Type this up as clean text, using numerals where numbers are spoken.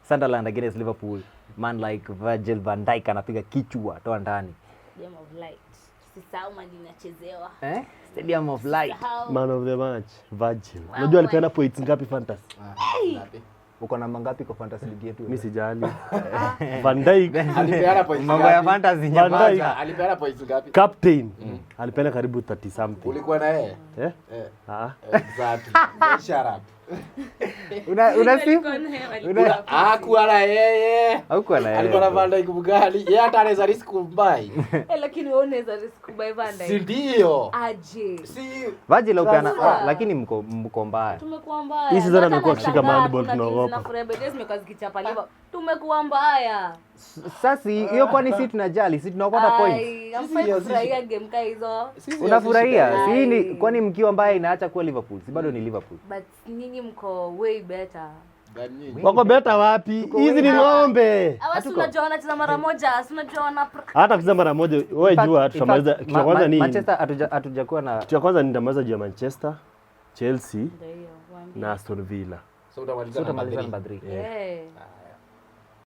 Sunderland against Liverpool. Man like Virgil van Dijk anapiga kichwa toa ndani. Stadium of Light. Sisahau majina chezewa. Stadium of Light. Man of the match, Virgil. Unajua alipeana points ngapi fantasy? Uko na mangapi kwa fantasy league yetu? Mimi sijali. Van Dijk alipeana points. Mambo ya fantasy nyamaza. Alipeana points ngapi? Captain. Alipeana karibu 30 something. Ulikuwa na yeye? Exactly. Shut up. Una simu? Hakuwa na yeye. Hakuwa na yeye. Alikuwa na Van Dijk mgali. Yeye hata anaweza risk kumbai. Lakini wewe unaweza risk kumbai Van Dijk. Si ndio? Aje. Si Virgil ukiana lakini mko mbaya. Tumekuwa mbaya. Hii season amekuwa kushika handball tunaogopa. Na Frebes zimekuwa zikichapa liva. Tumekuwa mbaya. Sasa hiyo kwani sisi tunajali, sisi tunaokota points. Unafurahia game ka hizo. Unafurahia? Si ni kwani mkiwa mbaya inaacha kuwa Liverpool? Si bado ni Liverpool. But nyinyi mko way better. Wako better wapi? Hizi ni ng'ombe. Hawasi unajua wanacheza mara moja, unajua hata kucheza mara moja, wewe jua tutamaliza kitu cha kwanza nini? Manchester hatujakuwa na kitu cha kwanza ni nitamaliza juu ya Manchester, Chelsea na Aston Villa. So utamaliza namba 3.